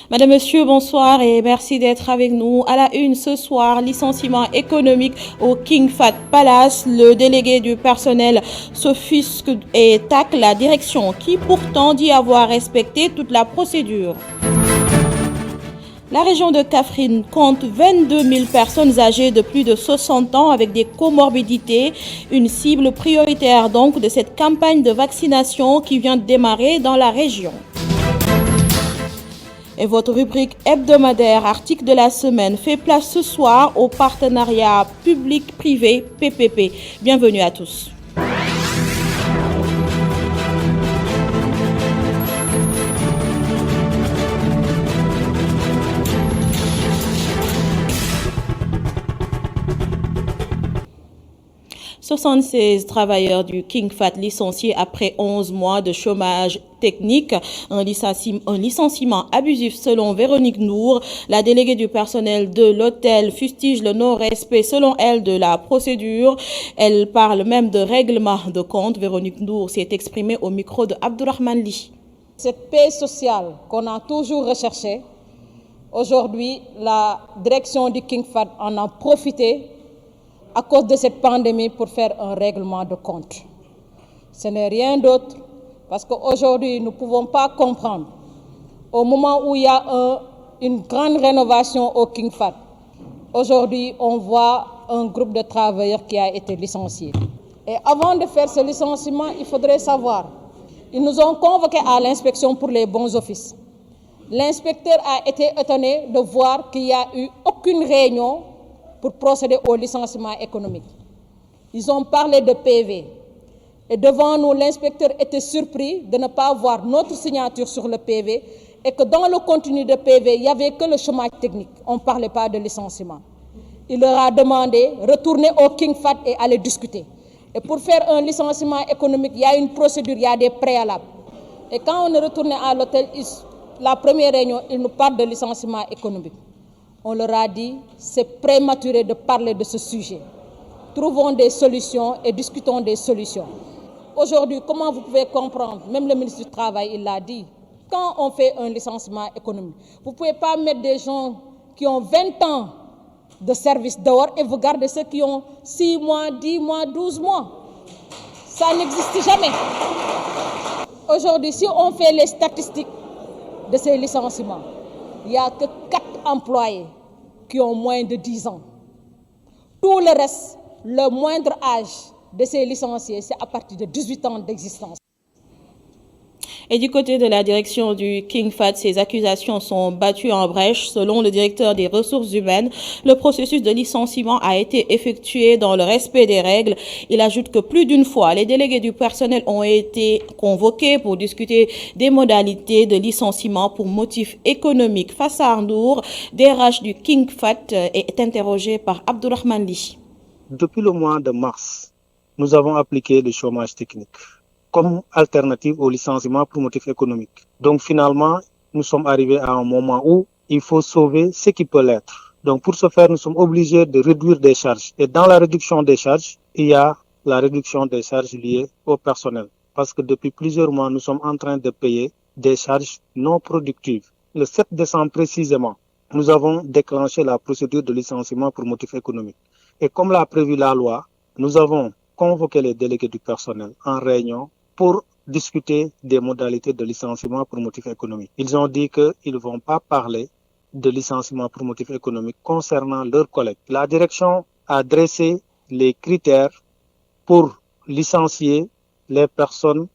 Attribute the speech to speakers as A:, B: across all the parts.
A: Madame, Monsieur, bonsoir et merci d'être avec nous. À la une ce soir, licenciement économique au King Fahd Palace. Le délégué du personnel s'offusque et tacle la direction qui pourtant dit avoir respecté toute la procédure. La région de Kaffrine compte 22 000 personnes âgées de plus de 60 ans avec des comorbidités, une cible prioritaire donc de cette campagne de vaccination qui vient de démarrer dans la région. Et votre rubrique hebdomadaire article de la semaine fait place ce soir au partenariat public-privé PPP. Bienvenue à tous. « 76 travailleurs du King Fahd licenciés après 11 mois de chômage technique, un licenciement abusif selon Véronique Nour. La déléguée du personnel de l'hôtel fustige le non-respect selon elle de la procédure. Elle parle même de règlement de compte. Véronique Nour s'est exprimée au micro de Abdourahmane Ly.
B: Cette paix sociale qu'on a toujours recherchée, aujourd'hui la direction du King Fahd en a profité à cause de cette pandémie pour faire un règlement de compte. Ce n'est rien d'autre parce qu'aujourd'hui, nous ne pouvons pas comprendre. Au moment où il y a une grande rénovation au King Fahd, aujourd'hui, on voit un groupe de travailleurs qui a été licencié. Et avant de faire ce licenciement, il faudrait savoir, ils nous ont convoqués à l'inspection pour les bons offices. L'inspecteur a été étonné de voir qu'il n'y a eu aucune réunion pour procéder au licenciement économique. Ils ont parlé de PV. Et devant nous, l'inspecteur était surpris de ne pas voir notre signature sur le PV et que dans le contenu de PV, il n'y avait que le chômage technique. On ne parlait pas de licenciement. Il leur a demandé de retourner au King Fahd et aller discuter. Et pour faire un licenciement économique, il y a une procédure, il y a des préalables. Et quand on est retourné à l'hôtel, la première réunion, ils nous parlent de licenciement économique. On leur a dit, c'est prématuré de parler de ce sujet. Trouvons des solutions et discutons des solutions. Aujourd'hui, comment vous pouvez comprendre, même le ministre du Travail, il l'a dit, quand on fait un licenciement économique, vous ne pouvez pas mettre des gens qui ont 20 ans de service dehors et vous gardez ceux qui ont 6 mois, 10 mois, 12 mois. Ça n'existe jamais. Aujourd'hui, si on fait les statistiques de ces licenciements, il n'y a que 4 employés qui ont moins de 10 ans. Tout le reste, le moindre âge de ces licenciés, c'est à partir de 18 ans d'existence.
A: Et du côté de la direction du King Fahd, ces accusations sont battues en brèche. Selon le directeur des ressources humaines, le processus de licenciement a été effectué dans le respect des règles. Il ajoute que plus d'une fois, les délégués du personnel ont été convoqués pour discuter des modalités de licenciement pour motifs économiques. Fassar Nour, DRH du King Fahd, est interrogé par Abdourahmane Ly.
C: Depuis le mois de mars, nous avons appliqué le chômage technique comme alternative au licenciement pour motif économique. Donc finalement, nous sommes arrivés à un moment où il faut sauver ce qui peut l'être. Donc pour ce faire, nous sommes obligés de réduire des charges. Et dans la réduction des charges, il y a la réduction des charges liées au personnel. Parce que depuis plusieurs mois, nous sommes en train de payer des charges non productives. Le 7 décembre précisément, nous avons déclenché la procédure de licenciement pour motif économique. Et comme l'a prévu la loi, nous avons convoqué les délégués du personnel en réunion pour discuter des modalités de licenciement pour motif économique. Ils ont dit qu'ils ne vont pas parler de licenciement pour motif économique concernant leurs collègues. La direction a dressé les critères pour licencier les personnes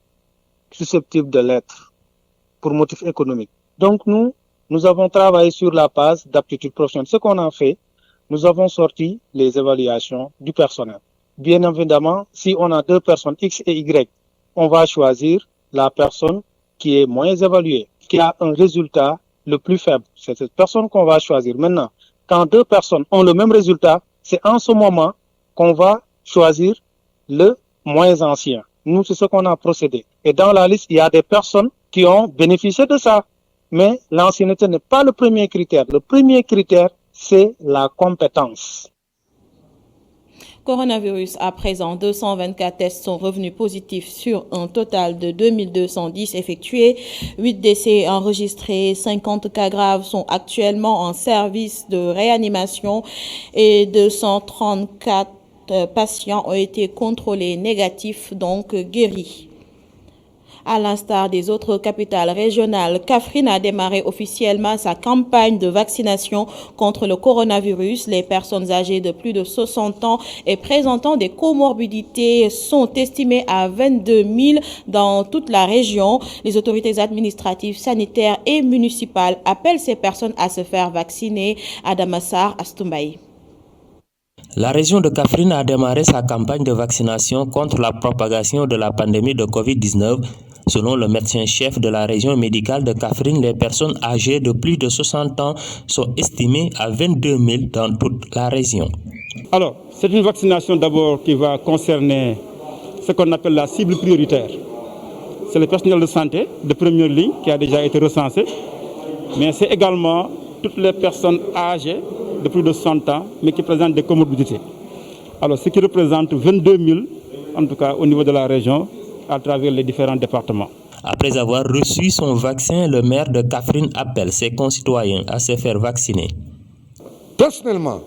C: susceptibles de l'être pour motif économique. Donc nous avons travaillé sur la base d'aptitude professionnelle. Ce qu'on a fait, nous avons sorti les évaluations du personnel. Bien évidemment, si on a 2 personnes X et Y, on va choisir la personne qui est moins évaluée, qui a un résultat le plus faible. C'est cette personne qu'on va choisir. Maintenant, quand 2 personnes ont le même résultat, c'est en ce moment qu'on va choisir le moins ancien. Nous, c'est ce qu'on a procédé. Et dans la liste, il y a des personnes qui ont bénéficié de ça. Mais l'ancienneté n'est pas le premier critère. Le premier critère, c'est la compétence.
A: Coronavirus, à présent, 224 tests sont revenus positifs sur un total de 2210 effectués. 8 décès enregistrés, 50 cas graves sont actuellement en service de réanimation et 234 patients ont été contrôlés négatifs, donc guéris. À l'instar des autres capitales régionales, Kaffrine a démarré officiellement sa campagne de vaccination contre le coronavirus. Les personnes âgées de plus de 60 ans et présentant des comorbidités sont estimées à 22 000 dans toute la région. Les autorités administratives, sanitaires et municipales appellent ces personnes à se faire vacciner. Adamassar Astumbaï.
D: La région de Kaffrine a démarré sa campagne de vaccination contre la propagation de la pandémie de Covid-19. Selon le médecin-chef de la région médicale de Kaffrine, les personnes âgées de plus de 60 ans sont estimées à 22 000 dans toute la région.
E: Alors, c'est une vaccination d'abord qui va concerner ce qu'on appelle la cible prioritaire. C'est le personnel de santé de première ligne qui a déjà été recensé, mais c'est également toutes les personnes âgées de plus de 60 ans, mais qui présentent des comorbidités. Alors, ce qui représente 22 000, en tout cas au niveau de la région, à travers les différents départements.
D: Après avoir reçu son vaccin, le maire de Kaffrine appelle ses concitoyens à se faire vacciner.
F: Personnellement,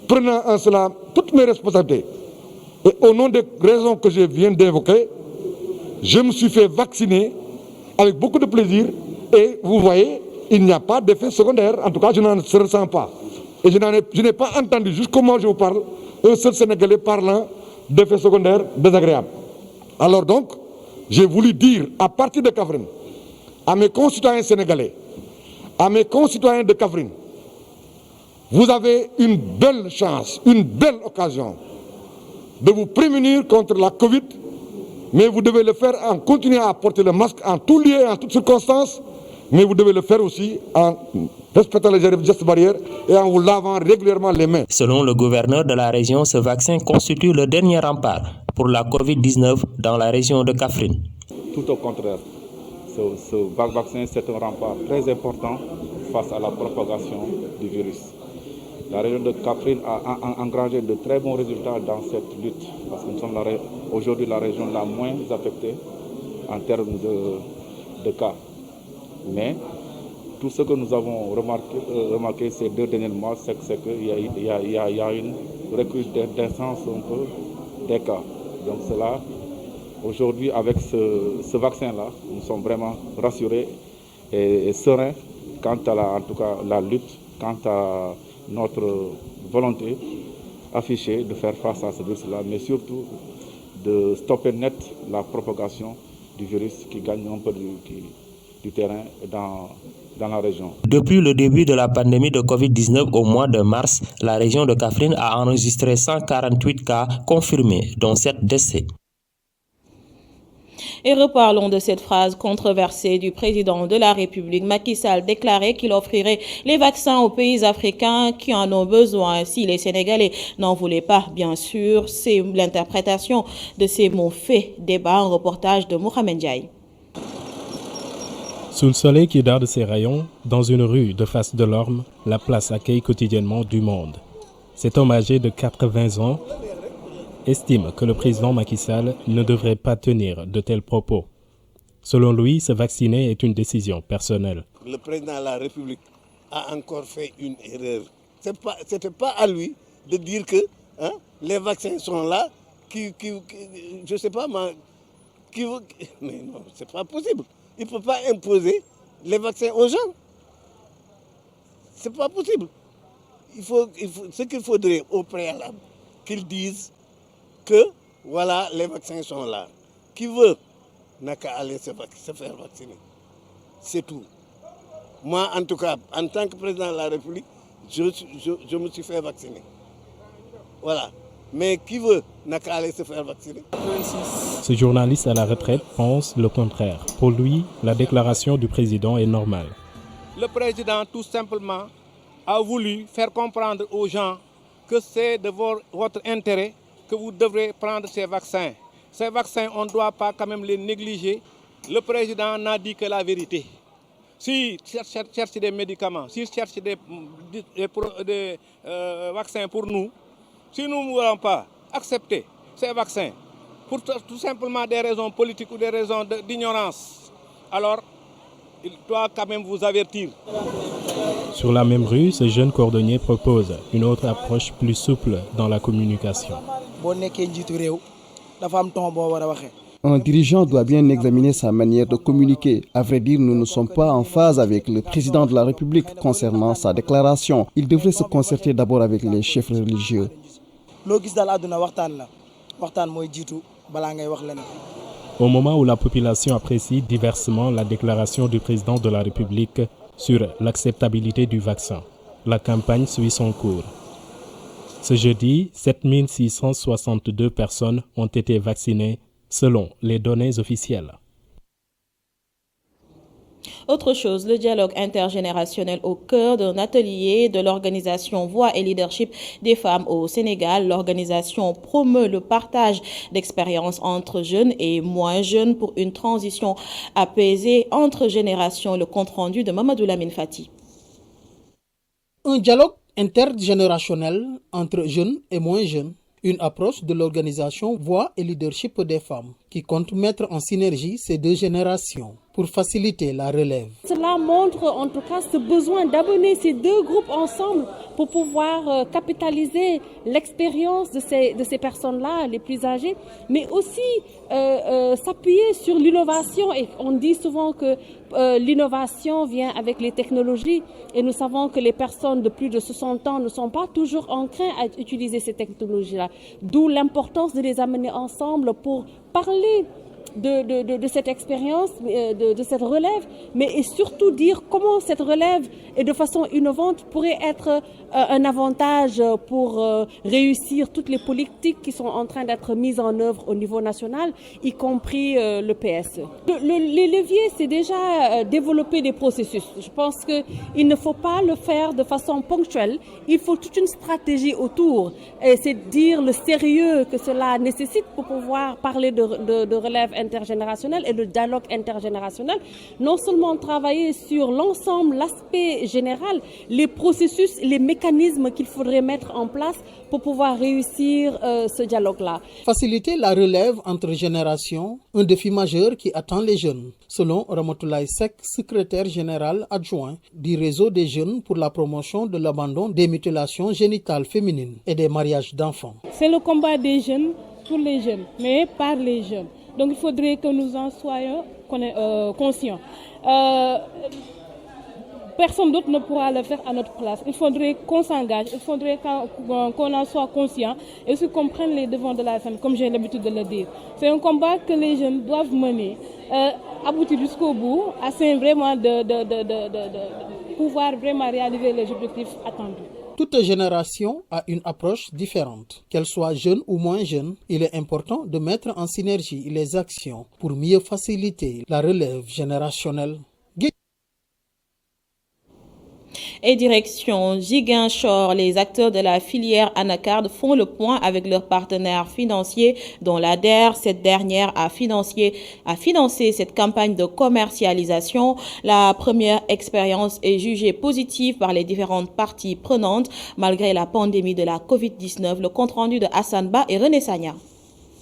F: prenant en cela toutes mes responsabilités, et au nom des raisons que je viens d'évoquer, je me suis fait vacciner avec beaucoup de plaisir et vous voyez, il n'y a pas d'effet secondaire, en tout cas je n'en ressens pas. Et je n'ai pas entendu, jusqu'au moment où je vous parle, un seul Sénégalais parlant d'effets secondaires désagréables. Alors donc, j'ai voulu dire à partir de Kaffrine, à mes concitoyens sénégalais, à mes concitoyens de Kaffrine, vous avez une belle chance, une belle occasion de vous prémunir contre la Covid, mais vous devez le faire en continuant à porter le masque en tout lieu et en toutes circonstances, mais vous devez le faire aussi en respectant les gestes barrières et en vous lavant régulièrement les mains.
D: Selon le gouverneur de la région, ce vaccin constitue le dernier rempart pour la Covid-19 dans la région de Kaffrine.
E: Tout au contraire, ce vaccin c'est un rempart très important face à la propagation du virus. La région de Kaffrine a engrangé de très bons résultats dans cette lutte, parce que nous sommes aujourd'hui la région la moins affectée en termes de cas. Mais tout ce que nous avons remarqué ces 2 derniers mois, c'est qu'il y a une recrudescence un peu des cas. Donc cela, aujourd'hui, avec ce vaccin-là, nous sommes vraiment rassurés et sereins quant à en tout cas, la lutte, quant à notre volonté affichée de faire face à ce virus-là, mais surtout de stopper net la propagation du virus qui gagne un peu du terrain dans la région.
D: Depuis le début de la pandémie de Covid-19 au mois de mars, la région de Kaffrine a enregistré 148 cas confirmés, dont 7 décès.
A: Et reparlons de cette phrase controversée du président de la République. Macky Sall déclarait qu'il offrirait les vaccins aux pays africains qui en ont besoin. Si les Sénégalais n'en voulaient pas, bien sûr, c'est l'interprétation de ces mots fait débat. Un reportage de Mohamed Diaye.
G: Sous le soleil qui darde ses rayons, dans une rue de Fass Delorme, la place accueille quotidiennement du monde. Cet homme âgé de 80 ans estime que le président Macky Sall ne devrait pas tenir de tels propos. Selon lui, se vacciner est une décision personnelle.
H: Le président de la République a encore fait une erreur. Ce n'était pas à lui de dire que les vaccins sont là, je ne sais pas, mais non, c'est pas possible. Il ne peut pas imposer les vaccins aux gens. Ce n'est pas possible. Ce qu'il faudrait au préalable, qu'ils disent que voilà, les vaccins sont là. Qui veut n'a qu'à aller se faire vacciner. C'est tout. Moi, en tout cas, en tant que président de la République, je me suis fait vacciner. Voilà. Mais qui veut n'a qu'à aller se faire vacciner.
G: Ce journaliste à la retraite pense le contraire. Pour lui, la déclaration du président est normale.
I: Le président, tout simplement, a voulu faire comprendre aux gens que c'est de votre intérêt que vous devrez prendre ces vaccins. Ces vaccins, on ne doit pas quand même les négliger. Le président n'a dit que la vérité. S'il cherche des médicaments, s'il cherche des vaccins pour nous, si nous ne voulons pas accepter ces vaccins pour tout simplement des raisons politiques ou des raisons d'ignorance, alors il doit quand même vous avertir.
G: Sur la même rue, ce jeune cordonnier propose une autre approche plus souple dans la communication.
J: Un dirigeant doit bien examiner sa manière de communiquer. À vrai dire, nous ne sommes pas en phase avec le président de la République concernant sa déclaration. Il devrait se concerter d'abord avec les chefs religieux.
G: Au moment où la population apprécie diversement la déclaration du président de la République sur l'acceptabilité du vaccin, la campagne suit son cours. Ce jeudi, 7662 personnes ont été vaccinées selon les données officielles.
A: Autre chose, le dialogue intergénérationnel au cœur d'un atelier de l'organisation Voix et Leadership des femmes au Sénégal. L'organisation promeut le partage d'expériences entre jeunes et moins jeunes pour une transition apaisée entre générations. Le compte-rendu de Mamadou Lamine Fati.
K: Un dialogue intergénérationnel entre jeunes et moins jeunes. Une approche de l'organisation Voix et Leadership des femmes qui compte mettre en synergie ces deux générations pour faciliter la relève.
L: Cela montre en tout cas ce besoin d'amener ces deux groupes ensemble pour pouvoir capitaliser l'expérience de ces personnes-là, les plus âgées, mais aussi s'appuyer sur l'innovation. Et on dit souvent que l'innovation vient avec les technologies et nous savons que les personnes de plus de 60 ans ne sont pas toujours enclins à utiliser ces technologies-là. D'où l'importance de les amener ensemble pour parler de cette expérience, de cette relève, mais et surtout dire comment cette relève et de façon innovante pourrait être un avantage pour réussir toutes les politiques qui sont en train d'être mises en œuvre au niveau national, y compris le PSE. Les leviers, c'est déjà développer des processus. Je pense qu'il ne faut pas le faire de façon ponctuelle. Il faut toute une stratégie autour. Et c'est dire le sérieux que cela nécessite pour pouvoir parler de relève intergénérationnelle et de dialogue intergénérationnel. Non seulement travailler sur l'ensemble, l'aspect général, les processus, les mécanismes qu'il faudrait mettre en place pour pouvoir réussir ce dialogue-là.
K: Faciliter la relève entre générations, un défi majeur qui attend les jeunes, selon Ramatoulaye Seck, secrétaire général adjoint du réseau des jeunes pour la promotion de l'abandon des mutilations génitales féminines et des mariages d'enfants.
L: C'est le combat des jeunes pour les jeunes, mais par les jeunes. Donc il faudrait que nous en soyons conscients. Personne d'autre ne pourra le faire à notre place. Il faudrait qu'on s'engage, il faudrait qu'on en soit conscient et qu'on comprenne les devants de la scène, comme j'ai l'habitude de le dire. C'est un combat que les jeunes doivent mener, aboutir jusqu'au bout, afin vraiment de pouvoir vraiment réaliser les objectifs attendus.
K: Toute génération a une approche différente. Qu'elle soit jeune ou moins jeune, il est important de mettre en synergie les actions pour mieux faciliter la relève générationnelle.
A: Et direction Ziguinchor, les acteurs de la filière anacarde font le point avec leurs partenaires financiers, dont l'ADER. Cette dernière a financé cette campagne de commercialisation. La première expérience est jugée positive par les différentes parties prenantes, malgré la pandémie de la Covid-19. Le compte-rendu de Hassan Ba et René Sagna.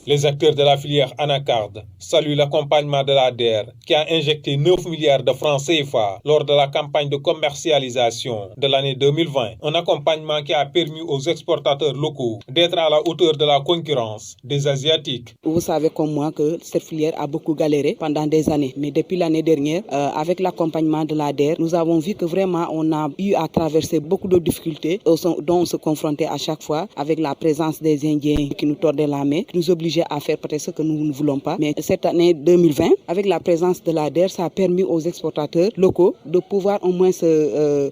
M: Les acteurs de la filière anacarde saluent l'accompagnement de l'ADER qui a injecté 9 milliards de francs CFA lors de la campagne de commercialisation de l'année 2020. Un accompagnement qui a permis aux exportateurs locaux d'être à la hauteur de la concurrence des Asiatiques.
N: Vous savez comme moi que cette filière a beaucoup galéré pendant des années. Mais depuis l'année dernière, avec l'accompagnement de l'ADER, nous avons vu que vraiment on a eu à traverser beaucoup de difficultés dont on se confrontait à chaque fois avec la présence des Indiens qui nous tordaient la main, qui nous obligeaient à faire peut-être ce que nous ne voulons pas. Mais cette année 2020, avec la présence de l'ADER, ça a permis aux exportateurs locaux de pouvoir au moins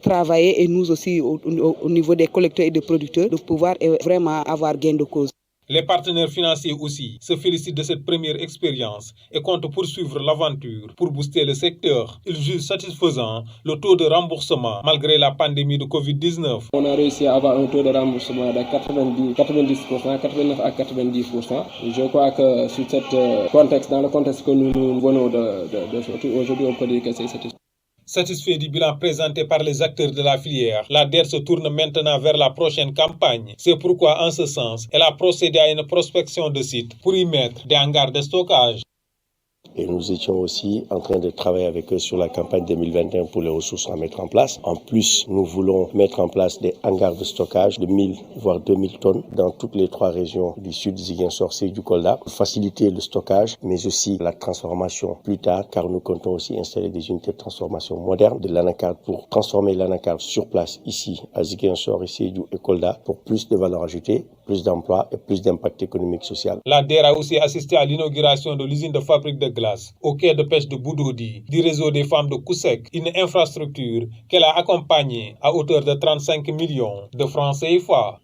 N: travailler et nous aussi au niveau des collecteurs et des producteurs, de pouvoir vraiment avoir gain de cause.
M: Les partenaires financiers aussi se félicitent de cette première expérience et comptent poursuivre l'aventure pour booster le secteur. Ils jugent satisfaisant le taux de remboursement malgré la pandémie de Covid-19.
O: On a réussi à avoir un taux de remboursement de 90%, 89 à 90%. Je crois que sur dans le contexte que nous venons de sortir aujourd'hui, on peut dire que c'est satisfaisant.
M: Satisfait du bilan présenté par les acteurs de la filière, la DER se tourne maintenant vers la prochaine campagne. C'est pourquoi, en ce sens, elle a procédé à une prospection de sites pour y mettre des hangars de stockage.
P: Et nous étions aussi en train de travailler avec eux sur la campagne 2021 pour les ressources à mettre en place. En plus, nous voulons mettre en place des hangars de stockage de 1000 voire 2000 tonnes dans toutes les 3 régions du sud, Ziguinchor, Sédhiou, Kolda, pour faciliter le stockage, mais aussi la transformation plus tard, car nous comptons aussi installer des unités de transformation modernes de l'anacarde pour transformer l'anacarde sur place ici à Ziguinchor, Sédhiou et Kolda pour plus de valeur ajoutée, plus d'emplois et plus d'impact économique et social.
M: La DER a aussi assisté à l'inauguration de l'usine de fabrique de glace au quai de pêche de Boudoudi du réseau des femmes de Koussek, une infrastructure qu'elle a accompagnée à hauteur de 35 millions de francs CFA.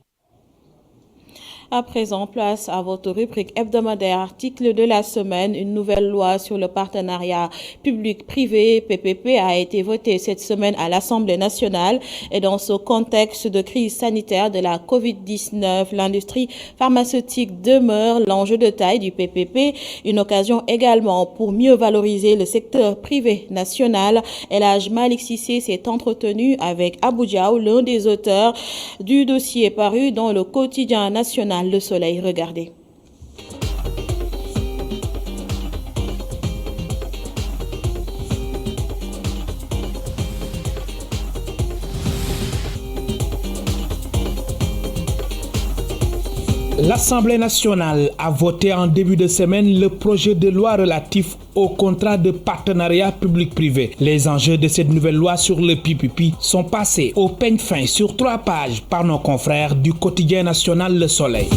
A: À présent, place à votre rubrique hebdomadaire article de la semaine. Une nouvelle loi sur le partenariat public-privé, PPP, a été votée cette semaine à l'Assemblée nationale. Et dans ce contexte de crise sanitaire de la Covid-19, l'industrie pharmaceutique demeure l'enjeu de taille du PPP. Une occasion également pour mieux valoriser le secteur privé national. El Hadj Malick Cissé s'est entretenu avec Abou Diaw, l'un des auteurs du dossier paru dans le quotidien national Le Soleil. Regardez.
Q: L'Assemblée nationale a voté en début de semaine le projet de loi relatif au contrat de partenariat public-privé. Les enjeux de cette nouvelle loi sur le PPP sont passés au peigne fin sur 3 pages par nos confrères du quotidien national Le Soleil.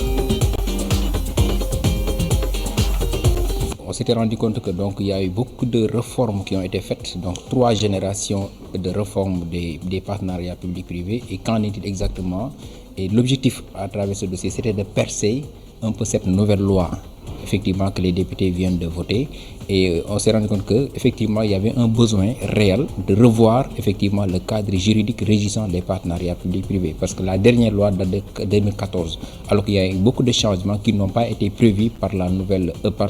R: On s'était rendu compte que il y a eu beaucoup de réformes qui ont été faites, donc 3 générations de réformes des partenariats publics-privés. Et qu'en est-il exactement? Et l'objectif à travers ce dossier, c'était de percer un peu cette nouvelle loi, effectivement, que les députés viennent de voter. Et on s'est rendu compte qu'effectivement, il y avait un besoin réel de revoir effectivement le cadre juridique régissant les partenariats publics-privés. Parce que la dernière loi date de 2014, alors qu'il y a eu beaucoup de changements qui n'ont pas été prévus par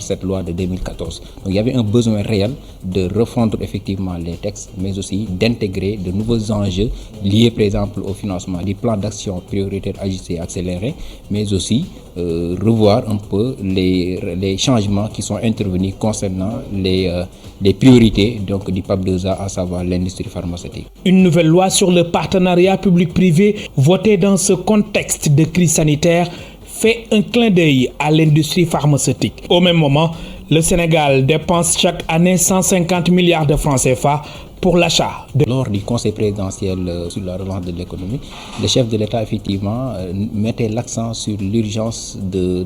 R: cette loi de 2014. Donc il y avait un besoin réel de refondre effectivement les textes, mais aussi d'intégrer de nouveaux enjeux liés par exemple au financement du plan d'action prioritaire ajusté et accéléré, mais aussi revoir un peu les changements qui sont intervenus concernant les priorités donc du PAP 2A, à savoir l'industrie pharmaceutique.
Q: Une nouvelle loi sur le partenariat public-privé votée dans ce contexte de crise sanitaire fait un clin d'œil à l'industrie pharmaceutique. Au même moment, le Sénégal dépense chaque année 150 milliards de francs CFA pour l'achat.
R: Lors du conseil présidentiel sur la relance de l'économie, le chef de l'État effectivement mettait l'accent sur l'urgence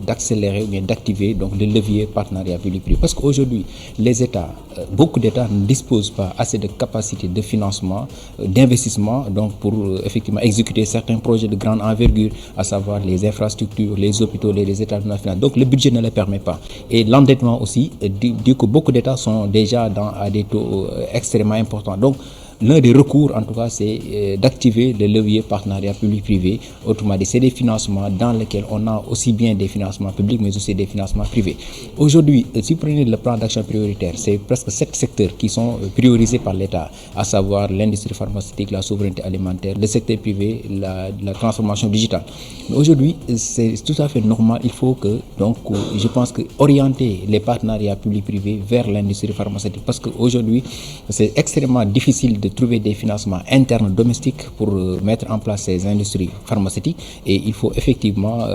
R: d'accélérer ou bien d'activer donc le levier partenariat public-privé. Parce qu'aujourd'hui, les États, beaucoup d'États ne disposent pas assez de capacités de financement, d'investissement, donc pour effectivement exécuter certains projets de grande envergure, à savoir les infrastructures, les hôpitaux, les établissements financiers. Donc le budget ne le permet pas. Et l'endettement aussi, du coup beaucoup d'États sont déjà à des taux extrêmement importants. Donc, l'un des recours, en tout cas, c'est d'activer le levier partenariat public-privé. Autrement dit, c'est des financements dans lesquels on a aussi bien des financements publics, mais aussi des financements privés. Aujourd'hui, si vous prenez le plan d'action prioritaire, c'est presque 7 secteurs qui sont priorisés par l'État, à savoir l'industrie pharmaceutique, la souveraineté alimentaire, le secteur privé, la transformation digitale. Mais aujourd'hui, c'est tout à fait normal. Il faut que, donc, je pense que orienter les partenariats publics-privés vers l'industrie pharmaceutique, parce qu'aujourd'hui, c'est extrêmement difficile de trouver des financements internes domestiques pour mettre en place ces industries pharmaceutiques, et il faut effectivement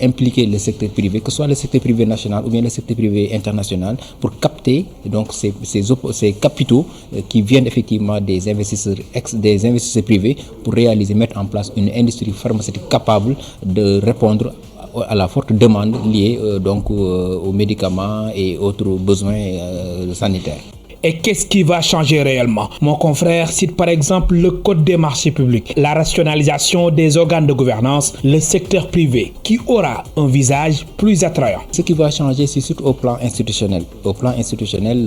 R: impliquer le secteur privé, que ce soit le secteur privé national ou bien le secteur privé international, pour capter donc ces capitaux qui viennent effectivement des investisseurs privés pour mettre en place une industrie pharmaceutique capable de répondre à la forte demande liée aux médicaments et autres besoins sanitaires.
Q: Et qu'est-ce qui va changer réellement? Mon confrère cite par exemple le Code des marchés publics, la rationalisation des organes de gouvernance, le secteur privé qui aura un visage plus attrayant.
R: Ce qui va changer, c'est surtout au plan institutionnel. Au plan institutionnel,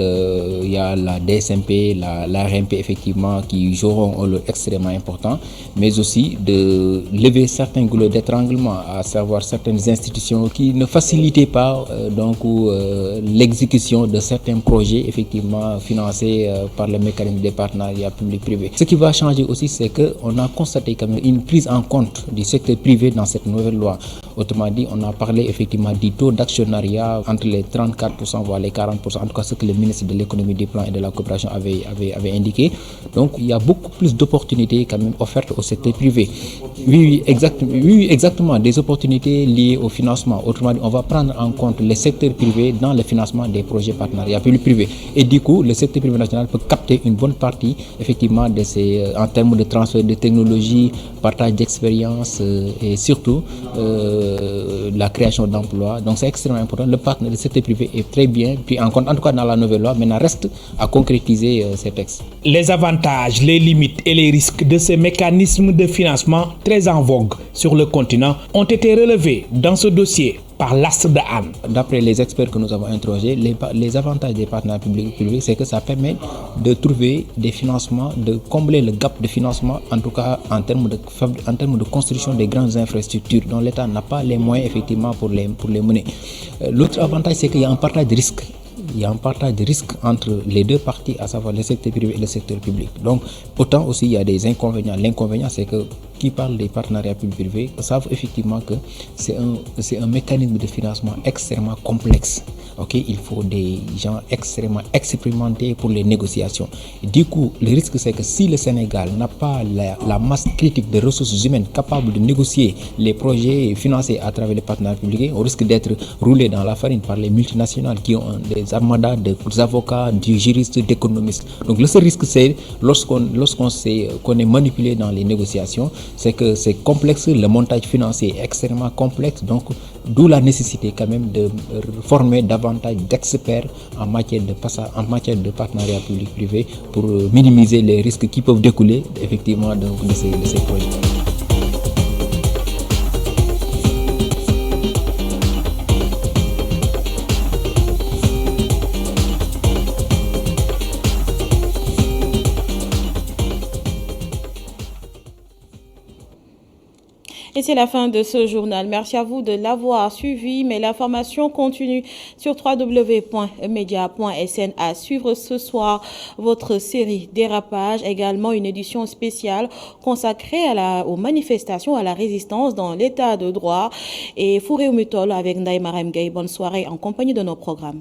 R: il y a la DSMP, la RMP effectivement qui joueront un rôle extrêmement important, mais aussi de lever certains goulots d'étranglement, à savoir certaines institutions qui ne facilitaient pas l'exécution de certains projets effectivement financés par le mécanisme des partenariats publics-privés. Ce qui va changer aussi, c'est qu'on a constaté quand même une prise en compte du secteur privé dans cette nouvelle loi. Autrement dit, on a parlé effectivement du taux d'actionnariat entre les 34%, voire les 40%, en tout cas ce que le ministre de l'économie, des plans et de la coopération avait indiqué. Donc il y a beaucoup plus d'opportunités quand même offertes au secteur privé. Oui, exactement, des opportunités liées au financement. Autrement dit, on va prendre en compte le secteur privé dans le financement des projets partenariats publics-privés. Et du coup, le secteur privé national peut capter une bonne partie effectivement de ces, en termes de transfert de technologie, partage d'expérience et surtout la création d'emplois. Donc c'est extrêmement important. Le secteur privé est très bien pris en compte, en tout cas dans la nouvelle loi. Maintenant, reste à concrétiser ces textes.
Q: Les avantages, les limites et les risques de ces mécanismes de financement très en vogue sur le continent ont été relevés dans ce dossier par l'Astre de Anne.
R: D'après les experts que nous avons interrogés, les avantages des partenaires publics-privés, c'est que ça permet de trouver des financements, de combler le gap de financement, en tout cas en termes de construction des grandes infrastructures dont l'État n'a pas les moyens effectivement pour les mener. L'autre avantage, c'est qu'il y a un partage de risques. Il y a un partage de risques entre les deux parties, à savoir le secteur privé et le secteur public. Donc, autant aussi il y a des inconvénients. L'inconvénient, c'est que qui parle des partenariats publics-privés savent effectivement que c'est un mécanisme de financement extrêmement complexe. Okay? Il faut des gens extrêmement expérimentés pour les négociations. Et du coup, le risque, c'est que si le Sénégal n'a pas la masse critique de ressources humaines capables de négocier les projets financés à travers les partenariats publics, on risque d'être roulé dans la farine par les multinationales qui ont des armadas d'avocats, de juristes, d'économistes. Donc le seul risque, c'est lorsqu'on sait qu'on est manipulé dans les négociations, c'est que c'est complexe, le montage financier est extrêmement complexe, donc d'où la nécessité quand même de former davantage d'experts en matière de partenariat public-privé pour minimiser les risques qui peuvent découler effectivement de ces projets.
A: Et c'est la fin de ce journal. Merci à vous de l'avoir suivi, mais l'information continue sur www.media.sn. À suivre ce soir votre série Dérapage, également une édition spéciale consacrée aux manifestations, à la résistance dans l'état de droit, et Fouré Umutol avec Ndaï Marem Gay. Bonne soirée en compagnie de nos programmes.